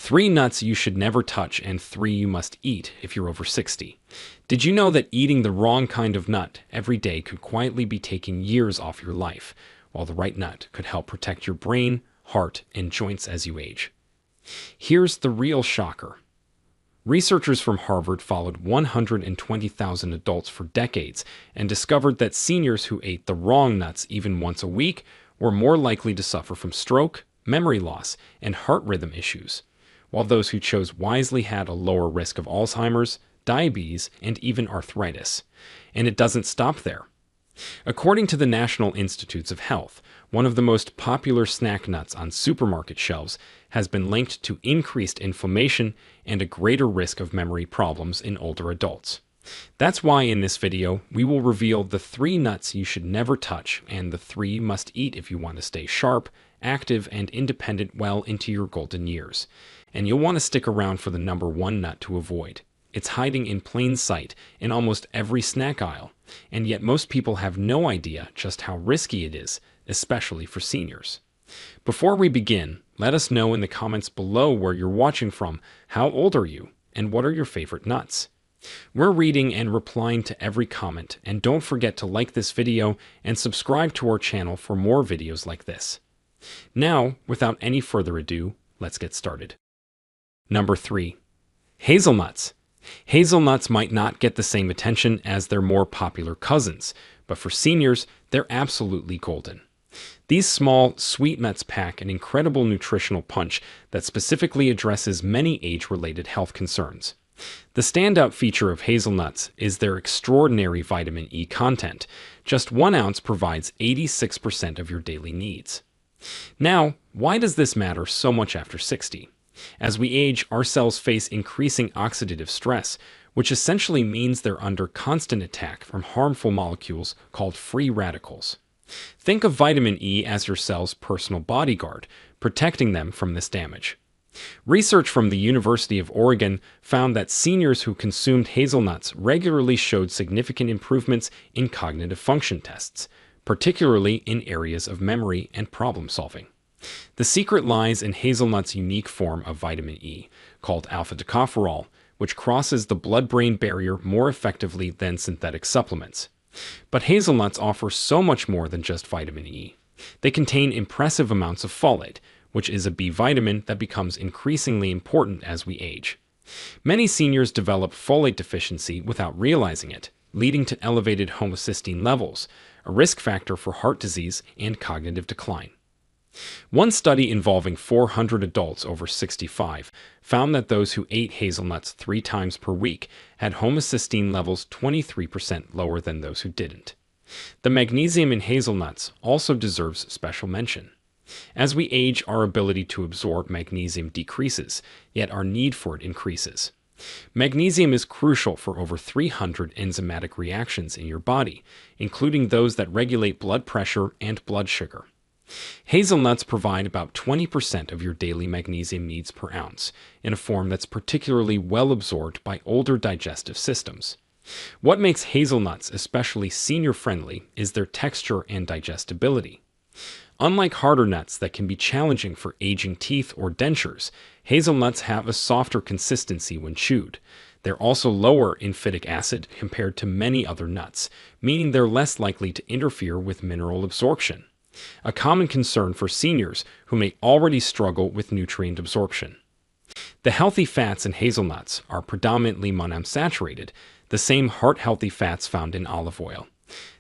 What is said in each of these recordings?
3 nuts you should never touch and 3 you must eat if you're over 60. Did you know that eating the wrong kind of nut every day could quietly be taking years off your life, while the right nut could help protect your brain, heart, and joints as you age? Here's the real shocker. Researchers from Harvard followed 120,000 adults for decades and discovered that seniors who ate the wrong nuts even once a week were more likely to suffer from stroke, memory loss, and heart rhythm issues, while those who chose wisely had a lower risk of Alzheimer's, diabetes, and even arthritis. And it doesn't stop there. According to the National Institutes of Health, one of the most popular snack nuts on supermarket shelves has been linked to increased inflammation and a greater risk of memory problems in older adults. That's why in this video, we will reveal the 3 nuts you should never touch and the 3 you must eat if you want to stay sharp, active, and independent well into your golden years. And you'll want to stick around for the number 1 nut to avoid. It's hiding in plain sight in almost every snack aisle, and yet most people have no idea just how risky it is, especially for seniors. Before we begin, let us know in the comments below where you're watching from, how old are you, and what are your favorite nuts? We're reading and replying to every comment, and don't forget to like this video and subscribe to our channel for more videos like this. Now, without any further ado, let's get started. Number 3. Hazelnuts. Hazelnuts might not get the same attention as their more popular cousins, but for seniors, they're absolutely golden. These small, sweet nuts pack an incredible nutritional punch that specifically addresses many age-related health concerns. The standout feature of hazelnuts is their extraordinary vitamin E content. Just 1 ounce provides 86% of your daily needs. Now, why does this matter so much after 60? As we age, our cells face increasing oxidative stress, which essentially means they're under constant attack from harmful molecules called free radicals. Think of vitamin E as your cell's personal bodyguard, protecting them from this damage. Research from the University of Oregon found that seniors who consumed hazelnuts regularly showed significant improvements in cognitive function tests, particularly in areas of memory and problem solving. The secret lies in hazelnuts' unique form of vitamin E, called alpha-tocopherol, which crosses the blood-brain barrier more effectively than synthetic supplements. But hazelnuts offer so much more than just vitamin E. They contain impressive amounts of folate, which is a B vitamin that becomes increasingly important as we age. Many seniors develop folate deficiency without realizing it, leading to elevated homocysteine levels, a risk factor for heart disease and cognitive decline. One study involving 400 adults over 65 found that those who ate hazelnuts 3 times per week had homocysteine levels 23% lower than those who didn't. The magnesium in hazelnuts also deserves special mention. As we age, our ability to absorb magnesium decreases, yet our need for it increases. Magnesium is crucial for over 300 enzymatic reactions in your body, including those that regulate blood pressure and blood sugar. Hazelnuts provide about 20% of your daily magnesium needs per ounce, in a form that's particularly well absorbed by older digestive systems. What makes hazelnuts especially senior-friendly is their texture and digestibility. Unlike harder nuts that can be challenging for aging teeth or dentures, hazelnuts have a softer consistency when chewed. They're also lower in phytic acid compared to many other nuts, meaning they're less likely to interfere with mineral absorption, a common concern for seniors who may already struggle with nutrient absorption. The healthy fats in hazelnuts are predominantly monounsaturated, the same heart-healthy fats found in olive oil.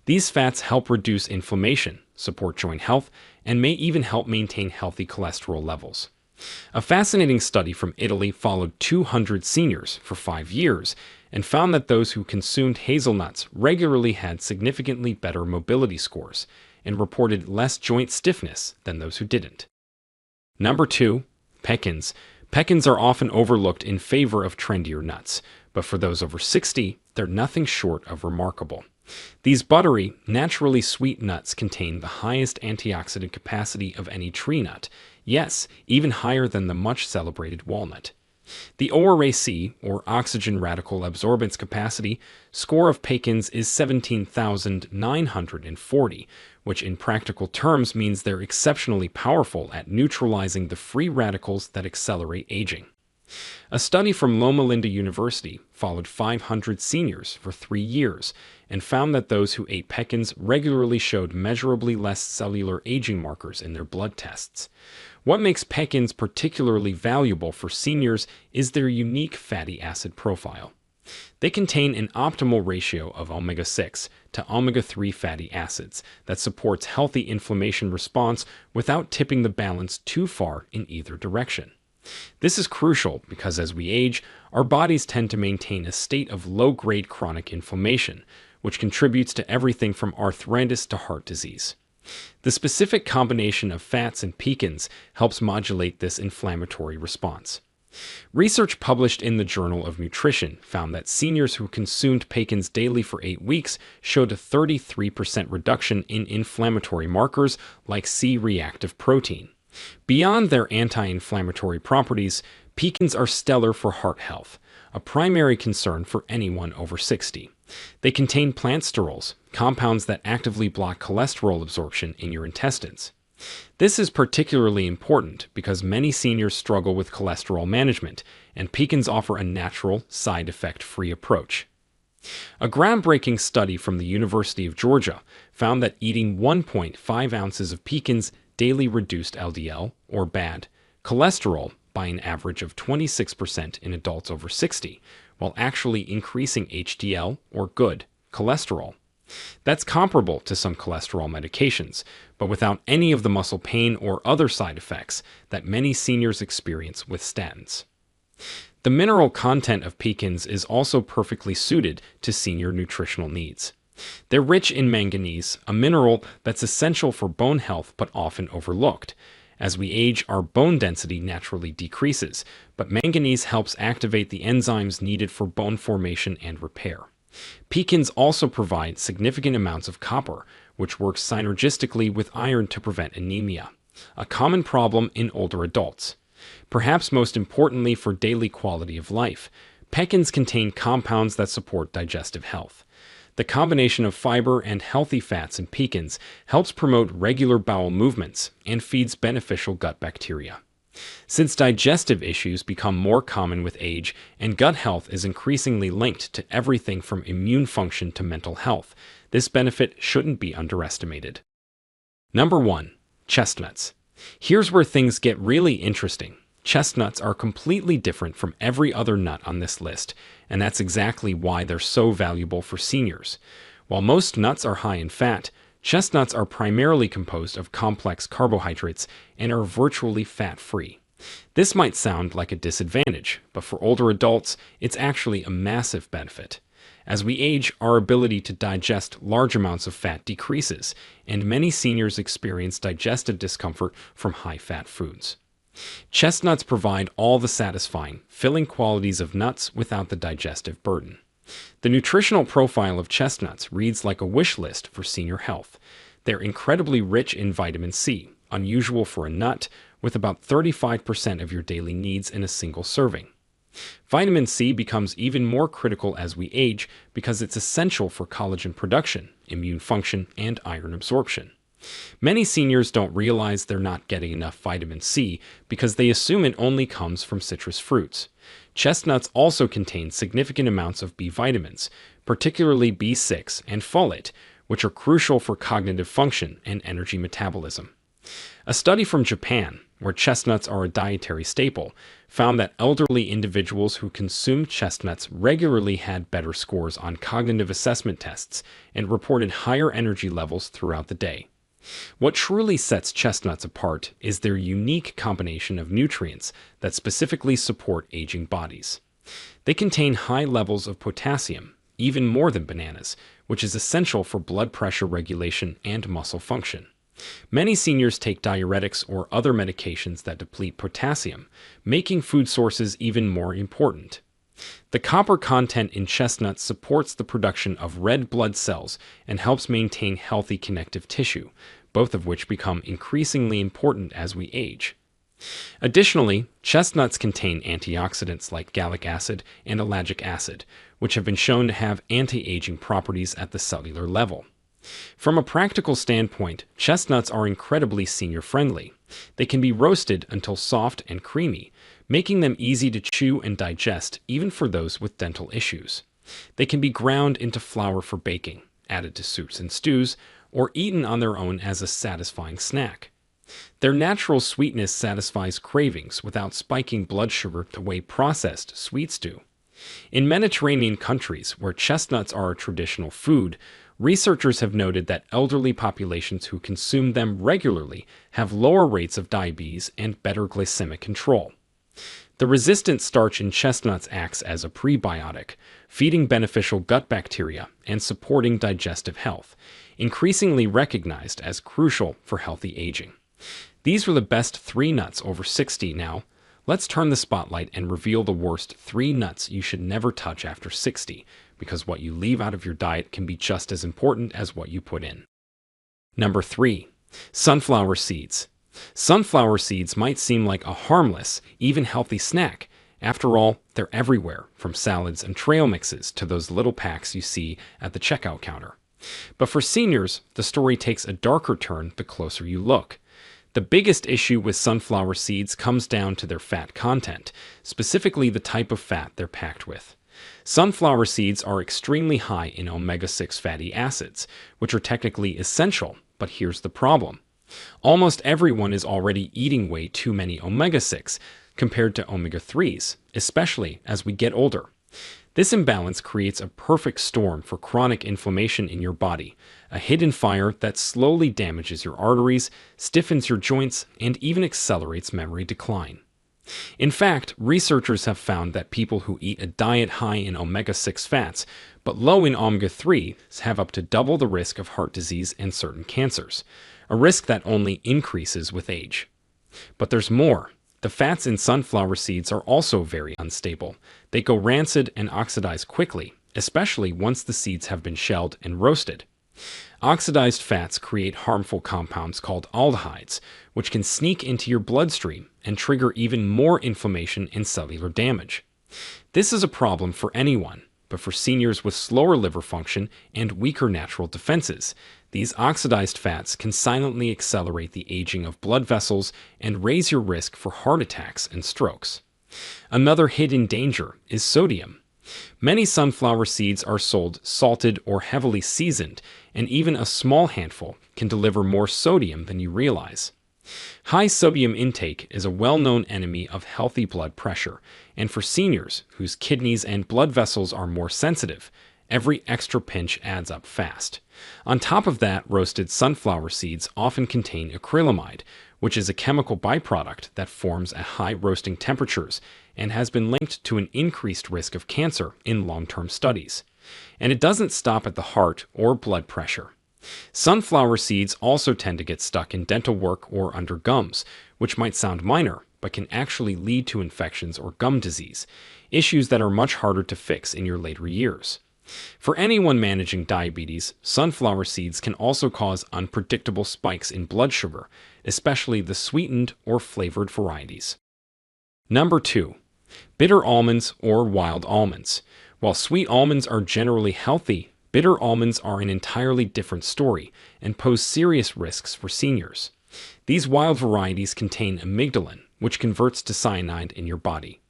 These fats help reduce inflammation, support joint health, and may even help maintain healthy cholesterol levels. A fascinating study from Italy followed 200 seniors for 5 years and found that those who consumed hazelnuts regularly had significantly better mobility scores and reported less joint stiffness than those who didn't. Number 2. Pecans. Pecans are often overlooked in favor of trendier nuts, but for those over 60, they're nothing short of remarkable. These buttery, naturally sweet nuts contain the highest antioxidant capacity of any tree nut, yes, even higher than the much-celebrated walnut. The ORAC, or oxygen radical absorbance capacity, score of pecans is 17,940, which in practical terms means they're exceptionally powerful at neutralizing the free radicals that accelerate aging. A study from Loma Linda University followed 500 seniors for 3 years and found that those who ate pecans regularly showed measurably less cellular aging markers in their blood tests. What makes pecans particularly valuable for seniors is their unique fatty acid profile. They contain an optimal ratio of omega-6 to omega-3 fatty acids that supports healthy inflammation response without tipping the balance too far in either direction. This is crucial because as we age, our bodies tend to maintain a state of low-grade chronic inflammation, which contributes to everything from arthritis to heart disease. The specific combination of fats and pecans helps modulate this inflammatory response. Research published in the Journal of Nutrition found that seniors who consumed pecans daily for 8 weeks showed a 33% reduction in inflammatory markers like C-reactive protein. Beyond their anti-inflammatory properties, pecans are stellar for heart health, a primary concern for anyone over 60. They contain plant sterols, compounds that actively block cholesterol absorption in your intestines. This is particularly important because many seniors struggle with cholesterol management, and pecans offer a natural, side effect-free approach. A groundbreaking study from the University of Georgia found that eating 1.5 ounces of pecans daily reduced LDL, or bad, cholesterol by an average of 26% in adults over 60, while actually increasing HDL, or good, cholesterol. That's comparable to some cholesterol medications, but without any of the muscle pain or other side effects that many seniors experience with statins. The mineral content of pecans is also perfectly suited to senior nutritional needs. They're rich in manganese, a mineral that's essential for bone health but often overlooked. As we age, our bone density naturally decreases, but manganese helps activate the enzymes needed for bone formation and repair. Pecans also provide significant amounts of copper, which works synergistically with iron to prevent anemia, a common problem in older adults. Perhaps most importantly for daily quality of life, pecans contain compounds that support digestive health. The combination of fiber and healthy fats in pecans helps promote regular bowel movements and feeds beneficial gut bacteria. Since digestive issues become more common with age and gut health is increasingly linked to everything from immune function to mental health, this benefit shouldn't be underestimated. Number 1. Chestnuts. Here's where things get really interesting. Chestnuts are completely different from every other nut on this list, and that's exactly why they're so valuable for seniors. While most nuts are high in fat, chestnuts are primarily composed of complex carbohydrates and are virtually fat-free. This might sound like a disadvantage, but for older adults, it's actually a massive benefit. As we age, our ability to digest large amounts of fat decreases, and many seniors experience digestive discomfort from high-fat foods. Chestnuts provide all the satisfying, filling qualities of nuts without the digestive burden. The nutritional profile of chestnuts reads like a wish list for senior health. They're incredibly rich in vitamin C, unusual for a nut, with about 35% of your daily needs in a single serving. Vitamin C becomes even more critical as we age because it's essential for collagen production, immune function, and iron absorption. Many seniors don't realize they're not getting enough vitamin C because they assume it only comes from citrus fruits. Chestnuts also contain significant amounts of B vitamins, particularly B6 and folate, which are crucial for cognitive function and energy metabolism. A study from Japan, where chestnuts are a dietary staple, found that elderly individuals who consumed chestnuts regularly had better scores on cognitive assessment tests and reported higher energy levels throughout the day. What truly sets chestnuts apart is their unique combination of nutrients that specifically support aging bodies. They contain high levels of potassium, even more than bananas, which is essential for blood pressure regulation and muscle function. Many seniors take diuretics or other medications that deplete potassium, making food sources even more important. The copper content in chestnuts supports the production of red blood cells and helps maintain healthy connective tissue, both of which become increasingly important as we age. Additionally, chestnuts contain antioxidants like gallic acid and ellagic acid, which have been shown to have anti-aging properties at the cellular level. From a practical standpoint, chestnuts are incredibly senior-friendly. They can be roasted until soft and creamy, making them easy to chew and digest even for those with dental issues. They can be ground into flour for baking, added to soups and stews, or eaten on their own as a satisfying snack. Their natural sweetness satisfies cravings without spiking blood sugar the way processed sweets do. In Mediterranean countries, where chestnuts are a traditional food, researchers have noted that elderly populations who consume them regularly have lower rates of diabetes and better glycemic control. The resistant starch in chestnuts acts as a prebiotic, feeding beneficial gut bacteria and supporting digestive health, increasingly recognized as crucial for healthy aging. These were the best 3 nuts over 60 now. Let's turn the spotlight and reveal the worst 3 nuts you should never touch after 60, because what you leave out of your diet can be just as important as what you put in. Number 3. Sunflower seeds. Sunflower seeds might seem like a harmless, even healthy snack. After all, they're everywhere, from salads and trail mixes to those little packs you see at the checkout counter. But for seniors, the story takes a darker turn the closer you look. The biggest issue with sunflower seeds comes down to their fat content, specifically the type of fat they're packed with. Sunflower seeds are extremely high in omega-6 fatty acids, which are technically essential, but here's the problem. Almost everyone is already eating way too many omega-6 compared to omega-3s, especially as we get older. This imbalance creates a perfect storm for chronic inflammation in your body, a hidden fire that slowly damages your arteries, stiffens your joints, and even accelerates memory decline. In fact, researchers have found that people who eat a diet high in omega-6 fats but low in omega-3s have up to double the risk of heart disease and certain cancers, a risk that only increases with age. But there's more. The fats in sunflower seeds are also very unstable. They go rancid and oxidize quickly, especially once the seeds have been shelled and roasted. Oxidized fats create harmful compounds called aldehydes, which can sneak into your bloodstream and trigger even more inflammation and cellular damage. This is a problem for anyone, but for seniors with slower liver function and weaker natural defenses, these oxidized fats can silently accelerate the aging of blood vessels and raise your risk for heart attacks and strokes. Another hidden danger is sodium. Many sunflower seeds are sold salted or heavily seasoned, and even a small handful can deliver more sodium than you realize. High sodium intake is a well-known enemy of healthy blood pressure, and for seniors whose kidneys and blood vessels are more sensitive, every extra pinch adds up fast. On top of that, roasted sunflower seeds often contain acrylamide, which is a chemical byproduct that forms at high roasting temperatures and has been linked to an increased risk of cancer in long-term studies. And it doesn't stop at the heart or blood pressure. Sunflower seeds also tend to get stuck in dental work or under gums, which might sound minor, but can actually lead to infections or gum disease, issues that are much harder to fix in your later years. For anyone managing diabetes, sunflower seeds can also cause unpredictable spikes in blood sugar, especially the sweetened or flavored varieties. Number 2. Bitter almonds or wild almonds. While sweet almonds are generally healthy, bitter almonds are an entirely different story and pose serious risks for seniors. These wild varieties contain amygdalin, which converts to cyanide in your body.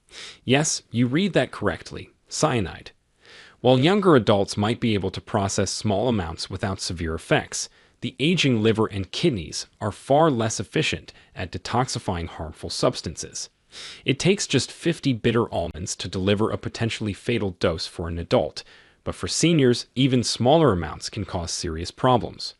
Yes, you read that correctly, cyanide. While younger adults might be able to process small amounts without severe effects, the aging liver and kidneys are far less efficient at detoxifying harmful substances. It takes just 50 bitter almonds to deliver a potentially fatal dose for an adult, but for seniors, even smaller amounts can cause serious problems.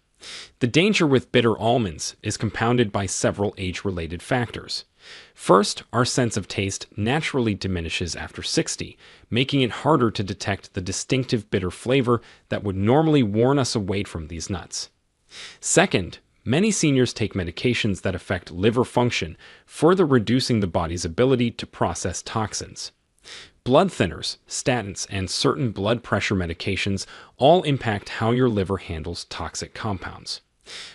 The danger with bitter almonds is compounded by several age-related factors. First, our sense of taste naturally diminishes after 60, making it harder to detect the distinctive bitter flavor that would normally warn us away from these nuts. Second, many seniors take medications that affect liver function, further reducing the body's ability to process toxins. Blood thinners, statins, and certain blood pressure medications all impact how your liver handles toxic compounds.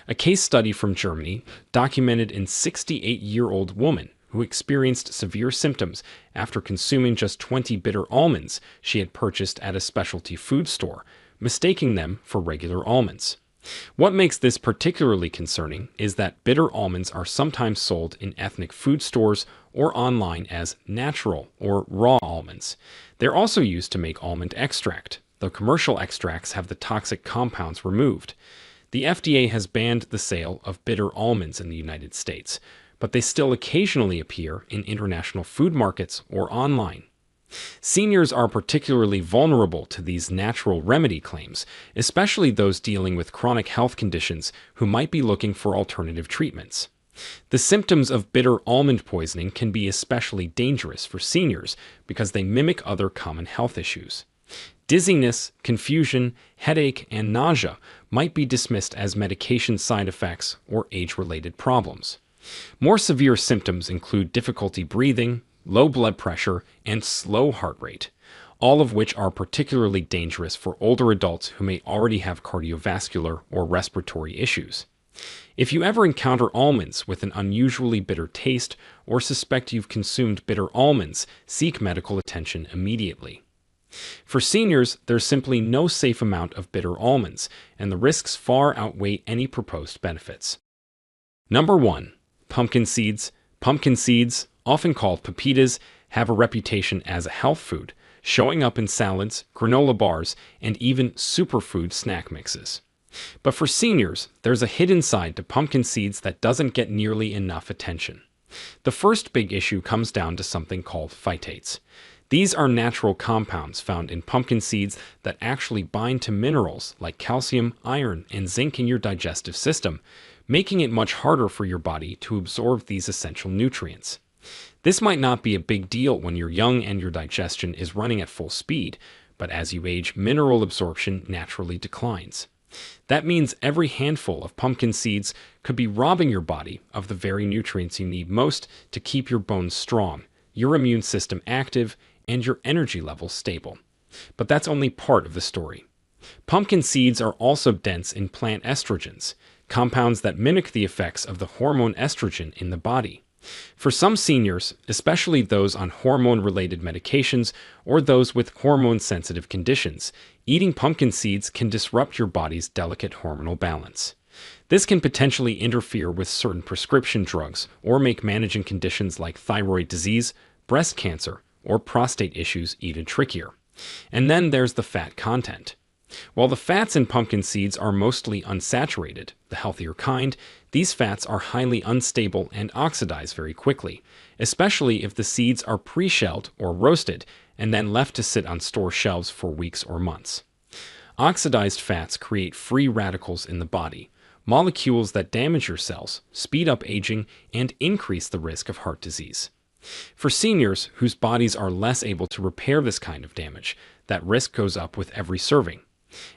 A case study from Germany documented a 68-year-old woman who experienced severe symptoms after consuming just 20 bitter almonds she had purchased at a specialty food store, mistaking them for regular almonds. What makes this particularly concerning is that bitter almonds are sometimes sold in ethnic food stores or online as natural or raw almonds. They're also used to make almond extract, though commercial extracts have the toxic compounds removed. The FDA has banned the sale of bitter almonds in the United States, but they still occasionally appear in international food markets or online. Seniors are particularly vulnerable to these natural remedy claims, especially those dealing with chronic health conditions who might be looking for alternative treatments. The symptoms of bitter almond poisoning can be especially dangerous for seniors because they mimic other common health issues. Dizziness, confusion, headache, and nausea might be dismissed as medication side effects or age-related problems. More severe symptoms include difficulty breathing, low blood pressure, and slow heart rate, all of which are particularly dangerous for older adults who may already have cardiovascular or respiratory issues. If you ever encounter almonds with an unusually bitter taste or suspect you've consumed bitter almonds, seek medical attention immediately. For seniors, there's simply no safe amount of bitter almonds, and the risks far outweigh any proposed benefits. Number 1. Pumpkin seeds. Pumpkin seeds, often called pepitas, have a reputation as a health food, showing up in salads, granola bars, and even superfood snack mixes. But for seniors, there's a hidden side to pumpkin seeds that doesn't get nearly enough attention. The first big issue comes down to something called phytates. These are natural compounds found in pumpkin seeds that actually bind to minerals like calcium, iron, and zinc in your digestive system, making it much harder for your body to absorb these essential nutrients. This might not be a big deal when you're young and your digestion is running at full speed, but as you age, mineral absorption naturally declines. That means every handful of pumpkin seeds could be robbing your body of the very nutrients you need most to keep your bones strong, your immune system active, and your energy levels stable. But that's only part of the story. Pumpkin seeds are also dense in plant estrogens, compounds that mimic the effects of the hormone estrogen in the body. For some seniors, especially those on hormone-related medications or those with hormone-sensitive conditions, eating pumpkin seeds can disrupt your body's delicate hormonal balance. This can potentially interfere with certain prescription drugs or make managing conditions like thyroid disease, breast cancer, or prostate issues even trickier. And then there's the fat content. While the fats in pumpkin seeds are mostly unsaturated, the healthier kind, these fats are highly unstable and oxidize very quickly, especially if the seeds are pre-shelled or roasted and then left to sit on store shelves for weeks or months. Oxidized fats create free radicals in the body, molecules that damage your cells, speed up aging, and increase the risk of heart disease. For seniors whose bodies are less able to repair this kind of damage, that risk goes up with every serving.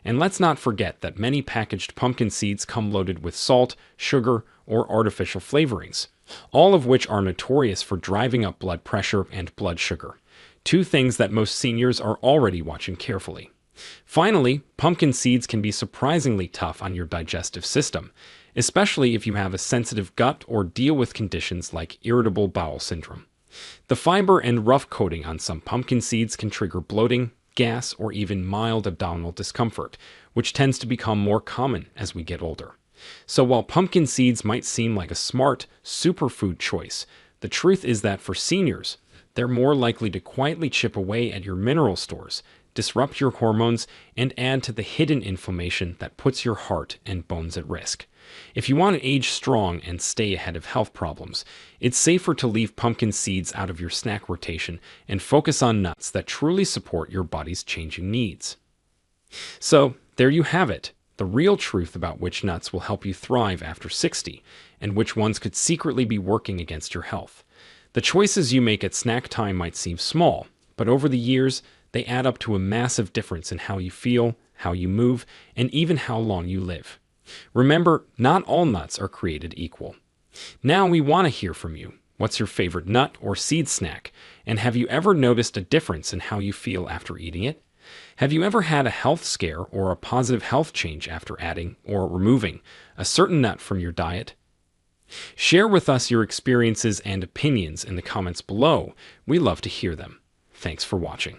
And let's not forget that many packaged pumpkin seeds come loaded with salt, sugar, or artificial flavorings, all of which are notorious for driving up blood pressure and blood sugar, two things that most seniors are already watching carefully. Finally, pumpkin seeds can be surprisingly tough on your digestive system, especially if you have a sensitive gut or deal with conditions like irritable bowel syndrome. The fiber and rough coating on some pumpkin seeds can trigger bloating, gas, or even mild abdominal discomfort, which tends to become more common as we get older. So while pumpkin seeds might seem like a smart, superfood choice, the truth is that for seniors, they're more likely to quietly chip away at your mineral stores, disrupt your hormones, and add to the hidden inflammation that puts your heart and bones at risk. If you want to age strong and stay ahead of health problems, it's safer to leave pumpkin seeds out of your snack rotation and focus on nuts that truly support your body's changing needs. So, there you have it, the real truth about which nuts will help you thrive after 60, and which ones could secretly be working against your health. The choices you make at snack time might seem small, but over the years, they add up to a massive difference in how you feel, how you move, and even how long you live. Remember, not all nuts are created equal. Now we want to hear from you. What's your favorite nut or seed snack? And have you ever noticed a difference in how you feel after eating it? Have you ever had a health scare or a positive health change after adding or removing a certain nut from your diet? Share with us your experiences and opinions in the comments below. We love to hear them. Thanks for watching.